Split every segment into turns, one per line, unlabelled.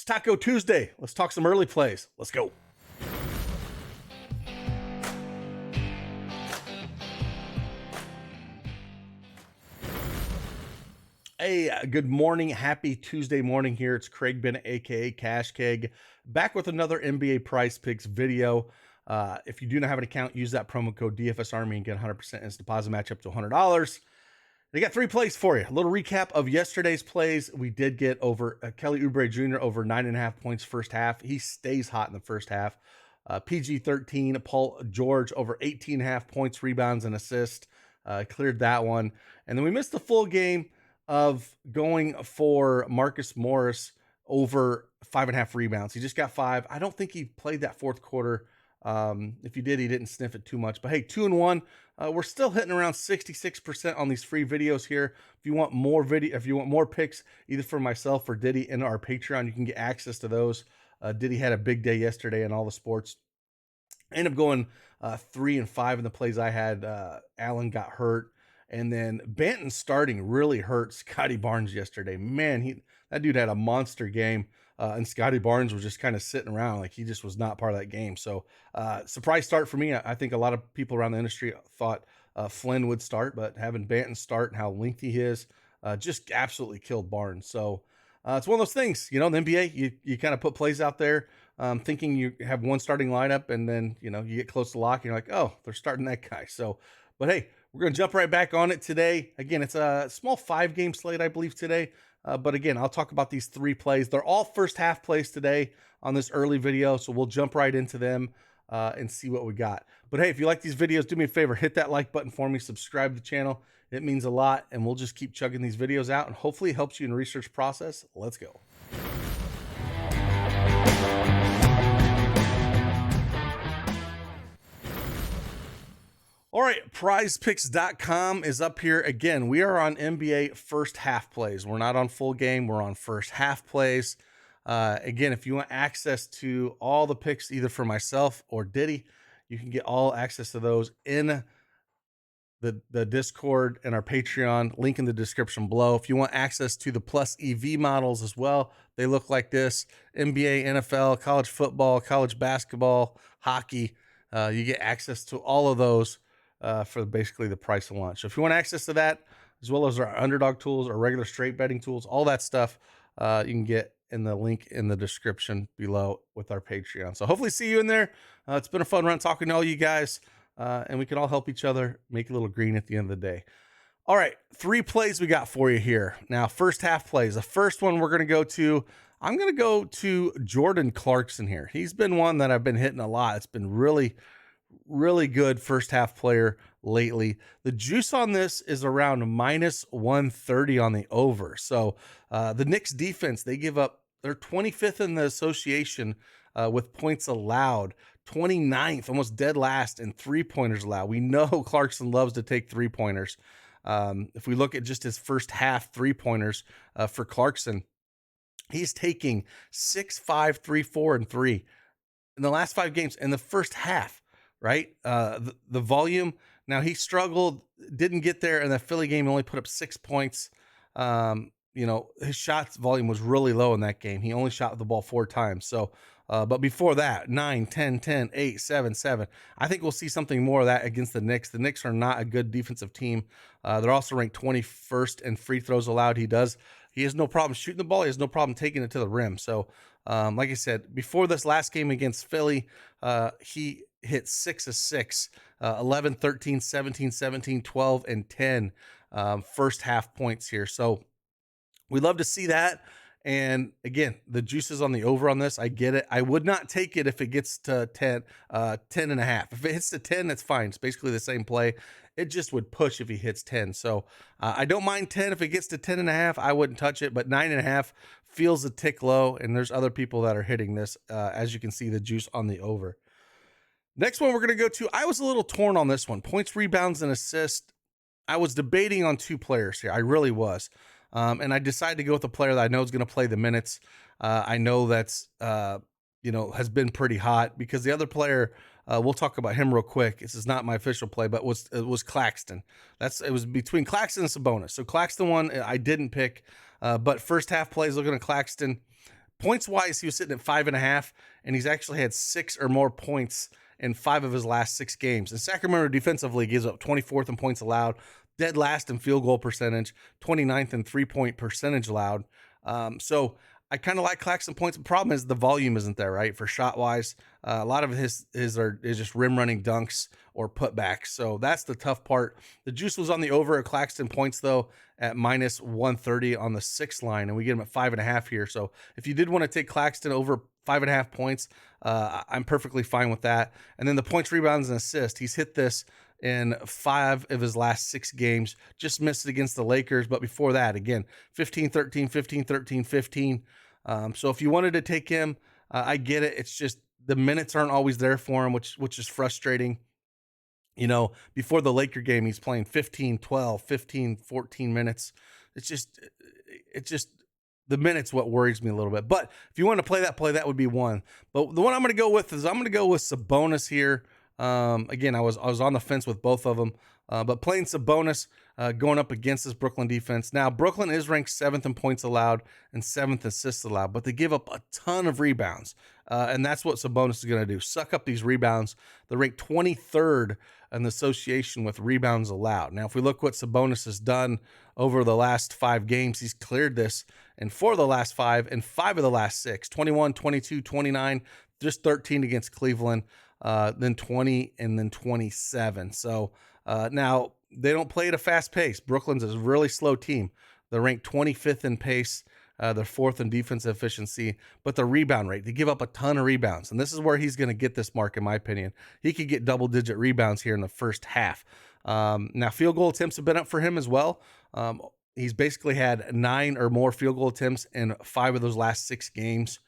It's Taco Tuesday. Let's talk some early plays. Let's go. Hey, good morning. Happy Tuesday morning here. It's Craig Bennett, aka Cash Keg, back with another NBA Prize Picks video. If you do not have an account, use that promo code DFS Army and get 100% instant deposit match up to $100. They got three plays for you. A little recap of yesterday's plays. We did get over Kelly Oubre Jr. over 9.5 points first half. He stays hot in the first half. PG-13, Paul George over 18.5 points, rebounds, and assists. Cleared that one. And then we missed the full game of going for Marcus Morris over 5.5 rebounds. He just got 5. I don't think he played that fourth quarter. If he did, he didn't sniff it too much. But hey, 2-1. We're still hitting around 66% on these free videos here. If you want more picks, either for myself or Diddy in our Patreon, you can get access to those. Diddy had a big day yesterday in all the sports. I ended up going 3-5 in the plays I had. Allen got hurt. And then Banton starting really hurt Scotty Barnes yesterday. Man, that dude had a monster game. And Scotty Barnes was just kind of sitting around like he just was not part of that game. So surprise start for me. I think a lot of people around the industry thought Flynn would start, but having Banton start and how lengthy he is just absolutely killed Barnes. So it's one of those things, in the NBA, you kind of put plays out there thinking you have one starting lineup, and then, you get close to lock and you're like, oh, they're starting that guy. So, but hey, we're going to jump right back on it today. Again, it's a small 5-game slate, I believe, today. But again, I'll talk about these 3 plays. They're all first half plays today on this early video, so we'll jump right into them and see what we got. But hey, if you like these videos, do me a favor, hit that like button for me, subscribe to the channel. It means a lot, and we'll just keep chugging these videos out, and hopefully it helps you in the research process. Let's go. All right, prizepicks.com is up here again. We are on NBA first half plays. We're not on full game. We're on first half plays. Again, if you want access to all the picks, either for myself or Diddy, you can get all access to those in the Discord and our Patreon, link in the description below. If you want access to the Plus EV models as well, they look like this: NBA, NFL, college football, college basketball, hockey. You get access to all of those for basically the price of lunch. So if you want access to that, as well as our underdog tools, our regular straight betting tools, all that stuff, you can get in the link in the description below with our Patreon. So hopefully see you in there. It's been a fun run talking to all you guys, and we can all help each other make a little green at the end of the day. All right, 3 plays we got for you here. Now, first half plays. The first one I'm going to go to Jordan Clarkson here. He's been one that I've been hitting a lot. It's been really good first half player lately. The juice on this is around minus 130 on the over. So the Knicks defense, they're 25th in the association with points allowed, 29th, almost dead last in 3-pointers allowed. We know Clarkson loves to take 3-pointers. If we look at just his first half 3-pointers for Clarkson, he's taking 6, 5, 3, 4, and 3 in the last 5 games in the first half. Right? The volume. Now he struggled, didn't get there in the Philly game. He only put up 6 points. His shots volume was really low in that game. He only shot the ball 4 times. So, but before that, 9, 10, 10, 8, 7, 7. I think we'll see something more of that against the Knicks. The Knicks are not a good defensive team. They're also ranked 21st in free throws allowed. He has no problem shooting the ball. He has no problem taking it to the rim. So, like I said, before this last game against Philly, he hit 6 of 6, 11, 13, 17, 17, 12, and 10 first half points here. So we love to see that. And again, the juice is on the over on this. I get it. I would not take it if it gets to 10 and a half. If it hits to 10, that's fine. It's basically the same play. It just would push if he hits 10. So I don't mind 10. If it gets to 10 and a half, I wouldn't touch it, but 9.5 feels a tick low. And there's other people that are hitting this. As you can see, the juice on the over. Next one we're going to go to, I was a little torn on this one. Points, rebounds, and assists. I was debating on 2 players here. I really was. And I decided to go with a player that I know is going to play the minutes. I know that's, has been pretty hot, because the other player, we'll talk about him real quick. This is not my official play, but it was Claxton. It was between Claxton and Sabonis. So Claxton one I didn't pick, but first half plays looking at Claxton. Points wise, he was sitting at 5.5, and he's actually had 6 or more points in 5 of his last 6 games. And Sacramento defensively gives up 24th in points allowed, dead last in field goal percentage, 29th in 3-point percentage allowed. So I kind of like Claxton points. The problem is the volume isn't there, right? For shot wise, a lot of his is just rim running dunks or putbacks. So that's the tough part. The juice was on the over at Claxton points though at minus 130 on the 6 line, and we get him at 5.5 here. So if you did want to take Claxton over 5.5 points, I'm perfectly fine with that. And then the points, rebounds, and assists, he's hit this in 5 of his last 6 games. Just missed it against the Lakers, but before that, again, 15-13, 15-13, 15. So if you wanted to take him, I get it. It's just the minutes aren't always there for him, which is frustrating. You know, before the Laker game, he's playing 15, 12, 15, 14 minutes. It's just the minutes what worries me a little bit. But if you want to play that would be one. But the one I'm going to go with is I'm going to go with Sabonis here. Again, I was on the fence with both of them, but playing Sabonis going up against this Brooklyn defense. Now, Brooklyn is ranked 7th in points allowed and 7th assists allowed, but they give up a ton of rebounds, and that's what Sabonis is going to do, suck up these rebounds. They're ranked 23rd in the association with rebounds allowed. Now, if we look what Sabonis has done over the last 5 games, he's cleared this in 4 of the last 5 and 5 of the last 6, 21, 22, 29, just 13 against Cleveland. Then 20, and then 27. So now they don't play at a fast pace. Brooklyn's a really slow team. They're ranked 25th in pace. They're 4th in defensive efficiency, but the rebound rate, they give up a ton of rebounds. And this is where he's going to get this mark, in my opinion. He could get double-digit rebounds here in the first half. Now, field goal attempts have been up for him as well. He's basically had 9 or more field goal attempts in 5 of those last 6 games.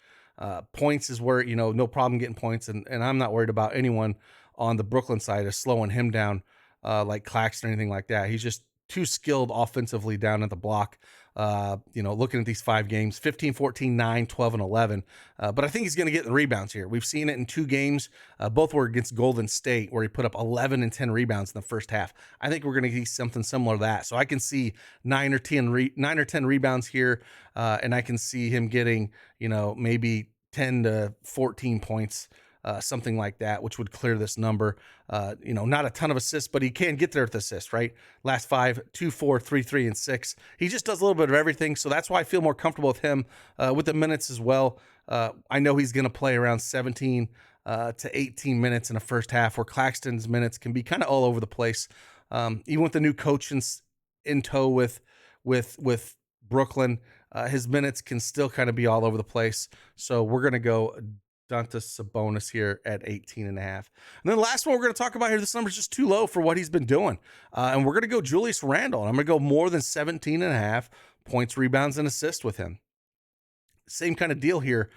Points is where, no problem getting points. And I'm not worried about anyone on the Brooklyn side of slowing him down like Claxton or anything like that. He's just too skilled offensively down at the block. Looking at these 5 games, 15, 14, 9, 12, and 11. But I think he's going to get the rebounds here. We've seen it in 2 games. Both were against Golden State, where he put up 11 and 10 rebounds in the first half. I think we're going to see something similar to that. So I can see 9 or 10 rebounds here. And I can see him getting, maybe 10 to 14 points, something like that, which would clear this number. Not a ton of assists, but he can get there with assists, right? Last 5, 2, 4, 3, 3, and 6. He just does a little bit of everything. So that's why I feel more comfortable with him with the minutes as well. I know he's going to play around 17 to 18 minutes in the first half, where Claxton's minutes can be kind of all over the place. Even with the new coach in tow with Brooklyn, his minutes can still kind of be all over the place. So we're going to go Domantas Sabonis here at 18.5. And then the last one we're going to talk about here, this number is just too low for what he's been doing. And we're going to go Julius Randle. And I'm going to go more than 17.5 points, rebounds, and assists with him. Same kind of deal here.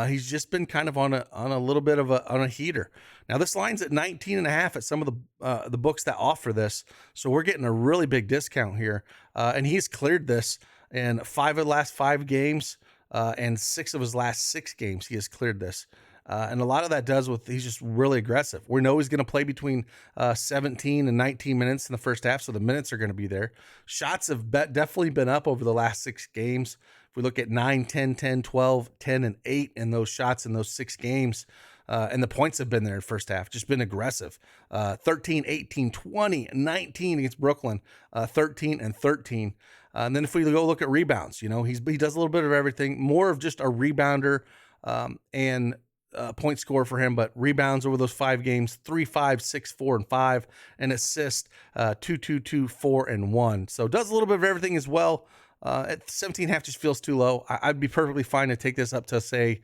He's just been kind of on a little bit of a heater. Now this line's at 19.5 at some of the books that offer this. So we're getting a really big discount here. And he's cleared this in 5 of the last 5 games, and 6 of his last 6 games. He has cleared this. And a lot of that does with he's just really aggressive. We know he's going to play between 17 and 19 minutes in the first half, so the minutes are going to be there. Shots have definitely been up over the last 6 games. If we look at 9, 10, 10, 12, 10, and 8 in those shots in those 6 games, and the points have been there in the first half, just been aggressive. 13, 18, 20, 19 against Brooklyn, 13 and 13. And then if we go look at rebounds, he does a little bit of everything, more of just a rebounder and point scorer for him, but rebounds over those 5 games, 3, 5, 6, 4, and 5, and assist 2, 2, 2, 4, and 1. So does a little bit of everything as well. At 17.5 just feels too low. I'd be perfectly fine to take this up to say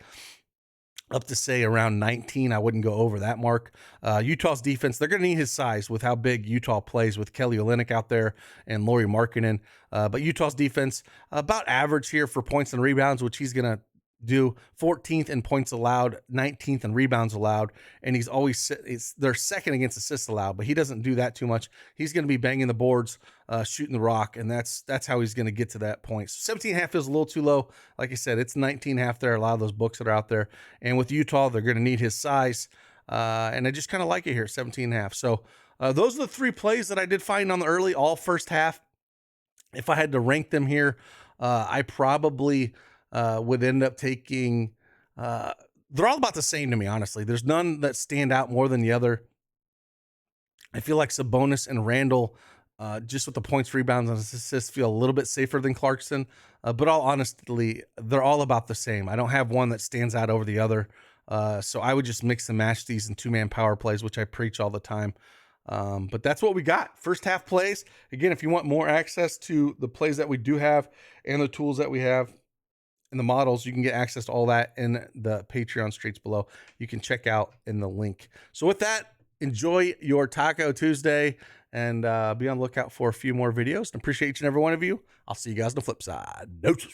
around 19. I wouldn't go over that mark. Utah's defense, they're going to need his size with how big Utah plays with Kelly Olynyk out there and Lauri Markkanen. But Utah's defense, about average here for points and rebounds, which he's going to do 14th in points allowed, 19th in rebounds allowed, and they're second against assists allowed, but he doesn't do that too much. He's going to be banging the boards, shooting the rock, and that's how he's going to get to that point. So 17.5 feels a little too low. Like I said, it's 19.5 there, a lot of those books that are out there. And with Utah, they're going to need his size, and I just kind of like it here, 17.5. So those are the 3 plays that I did find on the early, all first half. If I had to rank them here, I probably would end up taking, they're all about the same to me, honestly. There's none that stand out more than the other. I feel like Sabonis and Randle, just with the points, rebounds, and assists, feel a little bit safer than Clarkson. But all honestly, they're all about the same. I don't have one that stands out over the other. So I would just mix and match these in two-man power plays, which I preach all the time. But that's what we got. First half plays. Again, if you want more access to the plays that we do have and the tools that we have and the models, you can get access to all that in the Patreon streets below. You can check out in the link. So with that, enjoy your Taco Tuesday and be on the lookout for a few more videos. I appreciate each and every one of you. I'll see you guys on the flip side. Deuces.